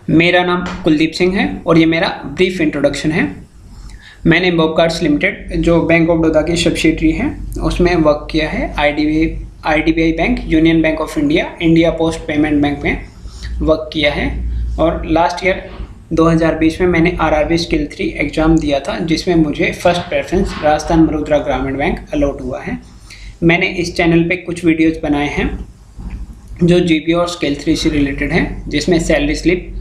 मेरा नाम कुलदीप सिंह है और ये मेरा ब्रीफ इंट्रोडक्शन है। मैंने बॉब कार्ड्स लिमिटेड जो बैंक ऑफ बड़ौदा की सब्सिडरी है उसमें वर्क किया है। IDBI bank, union bank of India, India post payment bank में वर्क किया है। और लास्ट ईयर 2020 में मैंने RRB स्किल 3 एग्ज़ाम दिया था जिसमें मुझे फर्स्ट प्रेफरेंस राजस्थान मरुद्रा ग्रामीण बैंक अलॉट हुआ है। मैंने इस चैनल पे कुछ वीडियोज़ बनाए हैं जो GB और स्किल 3 से रिलेटेड हैं, जिसमें सैलरी स्लिप,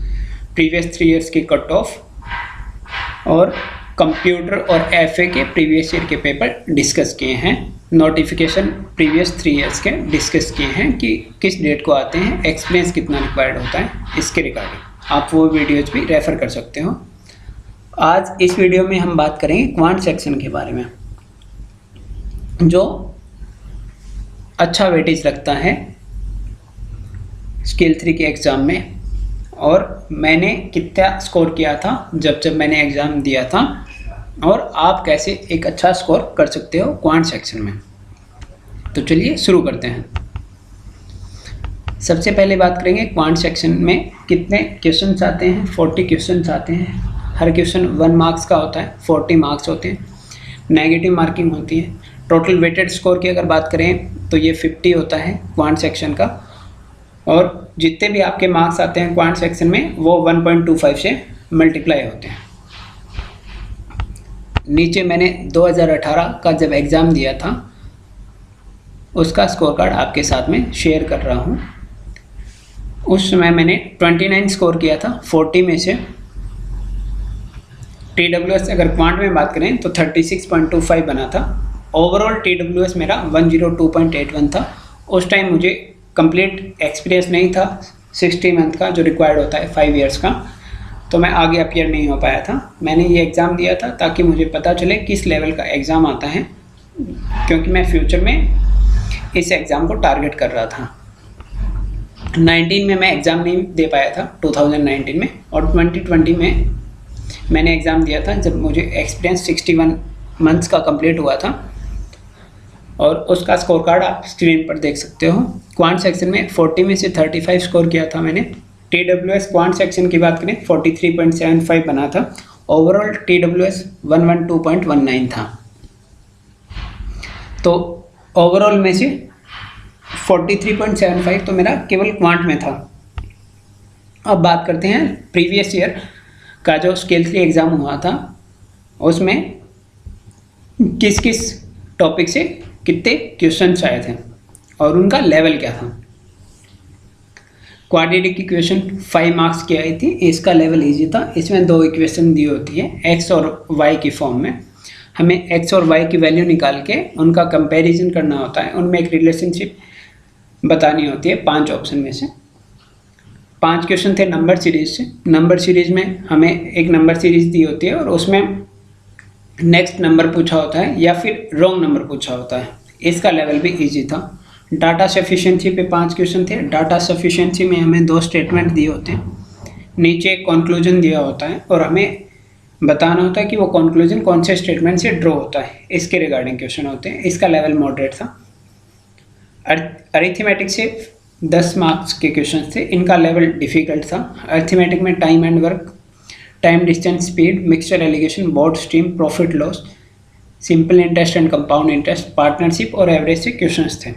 प्रीवियस 3 इयर्स की कट ऑफ और कंप्यूटर और FA के प्रीवियस ईयर के पेपर डिस्कस किए हैं। नोटिफिकेशन प्रीवियस 3 इयर्स के डिस्कस किए हैं कि किस डेट को आते हैं, एक्सपीरियंस कितना रिक्वायर्ड होता है, इसके रिगार्डिंग आप वो वीडियोज़ भी रेफ़र कर सकते हो। आज इस वीडियो में हम बात करेंगे क्वांट सेक्शन के बारे में, जो अच्छा वेटेज रखता है स्किल 3 के एग्ज़ाम में। और मैंने कितना स्कोर किया था जब मैंने एग्ज़ाम दिया था, और आप कैसे एक अच्छा स्कोर कर सकते हो क्वांट सेक्शन में। तो चलिए शुरू करते हैं। सबसे पहले बात करेंगे क्वांट सेक्शन में कितने क्वेश्चंस आते हैं। 40 क्वेश्चंस आते हैं। हर क्वेश्चन 1 मार्क्स का होता है, 40 मार्क्स होते हैं। नेगेटिव मार्किंग होती है। टोटल वेटेड स्कोर की अगर बात करें तो ये 50 होता है क्वांट सेक्शन का। और जितने भी आपके मार्क्स आते हैं क्वांट सेक्शन में वो 1.25 से मल्टीप्लाई होते हैं। नीचे मैंने 2018 का जब एग्ज़ाम दिया था उसका स्कोर कार्ड आपके साथ में शेयर कर रहा हूँ। उस समय मैंने 29 स्कोर किया था 40 में से। TWS अगर क्वांट में बात करें तो 36.25 बना था। ओवरऑल TWS मेरा 102.81 था। उस टाइम मुझे कंप्लीट एक्सपीरियंस नहीं था 60 मंथ का जो रिक्वायर्ड होता है 5 इयर्स का, तो मैं आगे अपीयर नहीं हो पाया था। मैंने ये एग्ज़ाम दिया था ताकि मुझे पता चले किस लेवल का एग्ज़ाम आता है, क्योंकि मैं फ्यूचर में इस एग्ज़ाम को टारगेट कर रहा था। 19 में मैं एग्ज़ाम नहीं दे पाया था 2019 में, और 2020 में मैंने एग्ज़ाम दिया था जब मुझे एक्सपीरियंस 61 मंथ्स का कंप्लीट हुआ था। और उसका स्कोर कार्ड आप स्क्रीन पर देख सकते हो। क्वांट सेक्शन में 40 में से 35 स्कोर किया था मैंने। TWS क्वांट सेक्शन की बात करें 43.75 बना था। ओवरऑल TWS 112.19 था। तो ओवरऑल में से 43.75 तो मेरा केवल क्वांट में था। अब बात करते हैं प्रीवियस ईयर का जो स्किल 3 एग्ज़ाम हुआ था उसमें किस किस टॉपिक से कितने क्वेश्चंस आए थे और उनका लेवल क्या था। क्वाड्रेटिक की क्वेश्चन 5 मार्क्स की आई थी। इसका लेवल इजी था। इसमें 2 इक्वेशन दी होती है x और y की फॉर्म में। हमें x और y की वैल्यू निकाल के उनका कंपैरिजन करना होता है। उनमें एक रिलेशनशिप बतानी होती है 5 ऑप्शन में से। 5 क्वेश्चन थे नंबर सीरीज से। नंबर सीरीज में हमें एक नंबर सीरीज दी होती है और उसमें नेक्स्ट नंबर पूछा होता है या फिर रॉन्ग नंबर पूछा होता है। इसका लेवल भी इजी था। डाटा सफिशिएंसी पे 5 क्वेश्चन थे। डाटा सफिशिएंसी में हमें 2 स्टेटमेंट दिए होते हैं। नीचे कंक्लूजन दिया होता है और हमें बताना होता है कि वो कंक्लूजन कौन से स्टेटमेंट से ड्रॉ होता है। इसके रिगार्डिंग क्वेश्चन होते हैं। इसका लेवल मॉडरेट था। अरिथमेटिक से 10 मार्क्स के क्वेश्चन थे। इनका लेवल डिफ़िकल्ट था। अरिथमेटिक में time and work, time distance speed, mixture allegation, board stream, profit loss, simple interest and compound interest, partnership और एवरेज से क्वेश्चंस थे।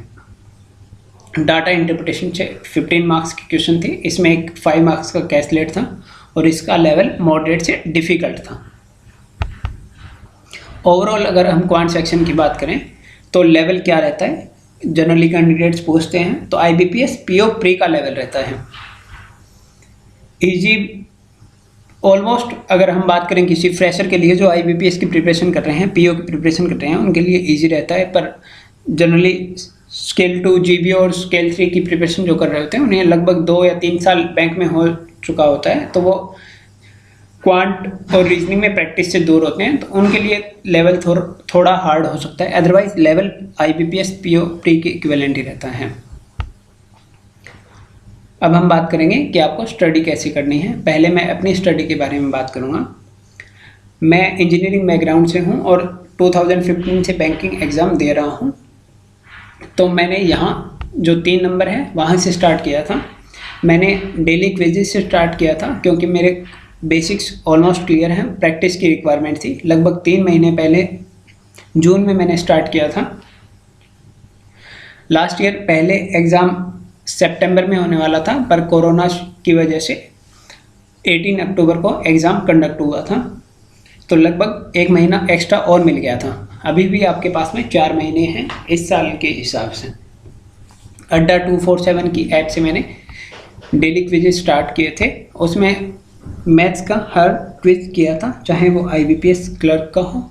डाटा इंटरप्रिटेशन से 15 मार्क्स के क्वेश्चन थे। इसमें एक 5 मार्क्स का कैलकुलेट था और इसका लेवल मॉडरेट से डिफ़िकल्ट था। ओवरऑल अगर हम क्वांट सेक्शन की बात करें तो लेवल क्या रहता है, जनरली कैंडिडेट्स पूछते हैं तो IBPS PO प्री का लेवल रहता है। ईजी ऑलमोस्ट अगर हम बात करें किसी फ्रेशर के लिए जो IBPS की प्रिपरेशन कर रहे हैं, PO की प्रिपरेशन कर रहे हैं, उनके लिए इजी रहता है। पर जनरली स्केल 2 GB और स्केल 3 की प्रिपरेशन जो कर रहे होते हैं उन्हें लगभग 2 या 3 साल बैंक में हो चुका होता है, तो वो क्वांट और रीजनिंग में प्रैक्टिस से दूर होते हैं, तो उनके लिए लेवल थोड़ा हार्ड हो सकता है। Otherwise level IBPS PO pre के इक्विवेलेंट ही रहता है। अब हम बात करेंगे कि आपको स्टडी कैसे करनी है। पहले मैं अपनी स्टडी के बारे में बात करूँगा। मैं इंजीनियरिंग बैकग्राउंड से हूँ और 2015 से बैंकिंग एग्ज़ाम दे रहा हूँ। तो मैंने यहाँ जो 3 नंबर है वहाँ से स्टार्ट किया था। मैंने डेली क्विज़ेस से स्टार्ट किया था क्योंकि मेरे बेसिक्स ऑलमोस्ट क्लियर हैं, प्रैक्टिस की रिक्वायरमेंट थी। लगभग 3 महीने पहले जून में मैंने स्टार्ट किया था। लास्ट ईयर पहले एग्ज़ाम सितंबर में होने वाला था, पर कोरोना की वजह से 18 अक्टूबर को एग्ज़ाम कंडक्ट हुआ था, तो लगभग 1 महीना एक्स्ट्रा और मिल गया था। अभी भी आपके पास में 4 महीने हैं इस साल के हिसाब से। अड्डा 247 की ऐप से मैंने डेली क्विज़ स्टार्ट किए थे। उसमें मैथ्स का हर क्विज़ किया था, चाहे वो IBPS क्लर्क का हो,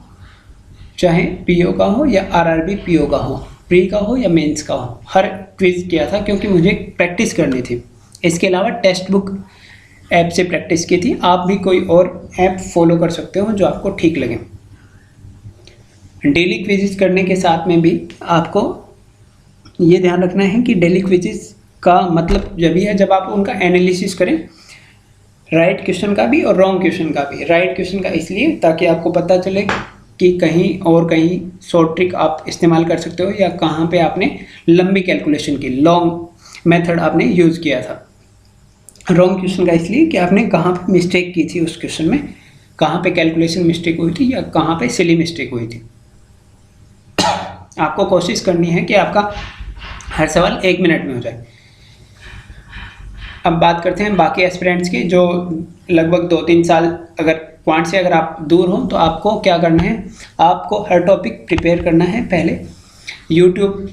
चाहे PO का हो या RRB PO का हो, प्री का हो या मेंस का हो, हर क्विज़ किया था क्योंकि मुझे प्रैक्टिस करनी थी। इसके अलावा टेक्स्ट बुक ऐप से प्रैक्टिस की थी। आप भी कोई और ऐप फॉलो कर सकते हो जो आपको ठीक लगे। डेली क्विज़ करने के साथ में भी आपको ये ध्यान रखना है कि डेली क्विज़ का मतलब जब ही है जब आप उनका एनालिसिस करें, राइट क्वेश्चन का भी और रॉन्ग क्वेश्चन का भी। राइट क्वेश्चन का इसलिए ताकि आपको पता चले कि कहीं शॉर्ट ट्रिक आप इस्तेमाल कर सकते हो या कहाँ पे आपने लंबी कैलकुलेशन की लॉन्ग मेथड आपने यूज़ किया था। रॉन्ग क्वेश्चन का इसलिए कि आपने कहाँ पे मिस्टेक की थी, उस क्वेश्चन में कहाँ पे कैलकुलेशन मिस्टेक हुई थी या कहाँ पे सिली मिस्टेक हुई थी। आपको कोशिश करनी है कि आपका हर सवाल 1 मिनट में हो जाए। अब बात करते हैं बाकी एस्पिरेंट्स की जो लगभग 2-3 साल अगर क्वांट से अगर आप दूर हो, तो आपको क्या करना है, आपको हर टॉपिक प्रिपेयर करना है। पहले यूट्यूब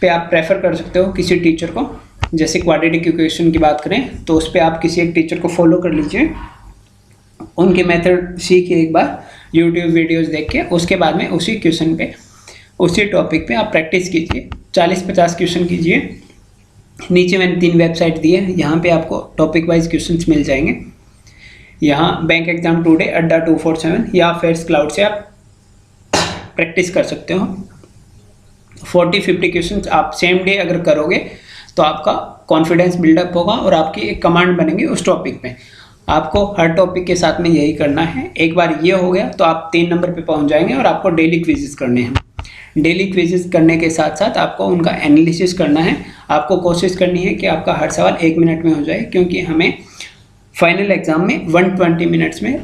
पे आप प्रेफर कर सकते हो किसी टीचर को। जैसे क्वाड्रेटिक इक्वेशन की बात करें तो उस पर आप किसी एक टीचर को फॉलो कर लीजिए, उनके मेथड सीखिए एक बार यूट्यूब वीडियोस देख के। उसके बाद में उसी क्वेश्चन पे, उसी टॉपिक पे आप प्रैक्टिस कीजिए, 40-50 क्वेश्चन कीजिए। नीचे मैंने 3 वेबसाइट दी है, यहाँ पे आपको टॉपिक वाइज क्वेश्चंस मिल जाएंगे। यहाँ बैंक एग्जाम टुडे, अड्डा 247 या फेयर्स क्लाउड से आप प्रैक्टिस कर सकते हो। 40-50 क्वेश्चंस आप सेम डे अगर करोगे तो आपका कॉन्फिडेंस बिल्डअप होगा और आपकी एक कमांड बनेगी उस टॉपिक पे। आपको हर टॉपिक के साथ में यही करना है। एक बार ये हो गया तो आप 3 नंबर पे पहुंच जाएंगे और आपको डेली क्विज़ेस करने हैं। डेली क्विज़ेस करने के साथ साथ आपको उनका एनालिसिस करना है। आपको कोशिश करनी है कि आपका हर सवाल 1 मिनट में हो जाए, क्योंकि हमें फाइनल एग्जाम में 120 मिनट्स में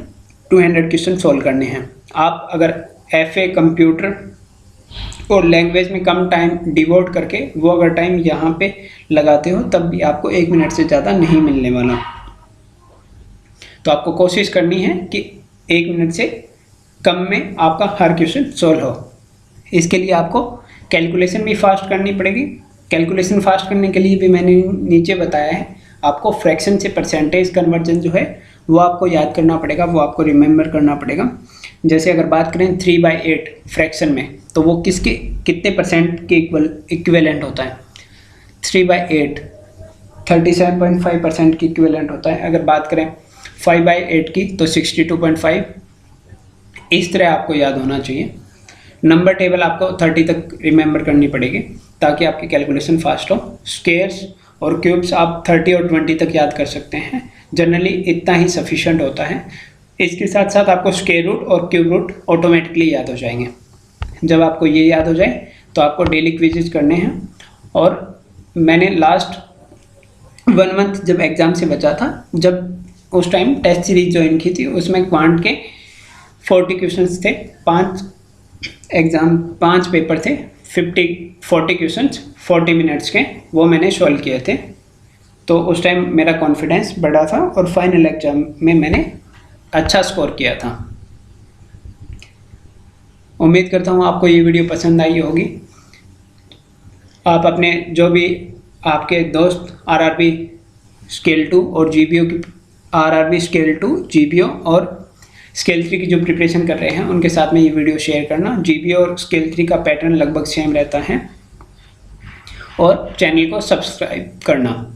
200 क्वेश्चन सॉल्व करने हैं। आप अगर FA कंप्यूटर और लैंग्वेज में कम टाइम डिवोट करके वो अगर टाइम यहाँ पे लगाते हो तब भी आपको 1 मिनट से ज़्यादा नहीं मिलने वाला। तो आपको कोशिश करनी है कि 1 मिनट से कम में आपका हर क्वेश्चन सॉल्व हो। इसके लिए आपको कैलकुलेशन भी फास्ट करनी पड़ेगी। कैलकुलेशन फास्ट करने के लिए भी मैंने नीचे बताया है, आपको फ्रैक्शन से परसेंटेज कन्वर्जन जो है वो आपको याद करना पड़ेगा, वो आपको रिमेंबर करना पड़ेगा। जैसे अगर बात करें 3/8 फ्रैक्शन में, तो वो कितने परसेंट के इक्विवेलेंट होता है। 3/8 37.5% की इक्विवेलेंट होता है। अगर बात करें 5/8 की तो 62.5। इस तरह आपको याद होना चाहिए। नंबर टेबल आपको 30 तक रिमेंबर करनी पड़ेगी ताकि आपकी कैलकुलेशन फास्ट हो। स्क्वायर्स और क्यूब्स आप 30 और 20 तक याद कर सकते हैं। जनरली इतना ही सफिशिएंट होता है। इसके साथ साथ आपको स्क्वायर रूट और क्यूब रूट ऑटोमेटिकली याद हो जाएंगे। जब आपको ये याद हो जाए तो आपको डेली क्विज़ेस करने हैं। और मैंने लास्ट 1 मंथ जब एग्ज़ाम से बचा था, जब उस टाइम टेस्ट सीरीज ज्वाइन की थी, उसमें क्वांट के 40 क्वेश्चंस थे। 5 पेपर थे, 40 क्वेश्चंस 40 मिनट्स के, वो मैंने सॉल्व किए थे। तो उस टाइम मेरा कॉन्फिडेंस बढ़ा था और फाइनल एग्जाम में मैंने अच्छा स्कोर किया था। उम्मीद करता हूँ आपको ये वीडियो पसंद आई होगी। आप अपने जो भी आपके दोस्त RRB स्केल 2 और GPO की RRB स्केल 2 GPO और स्केल 3 की जो प्रिपरेशन कर रहे हैं उनके साथ में ये वीडियो शेयर करना। GPO और स्केल 3 का पैटर्न लगभग सेम रहता है। और चैनल को सब्सक्राइब करना।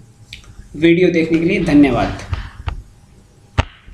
वीडियो देखने के लिए धन्यवाद।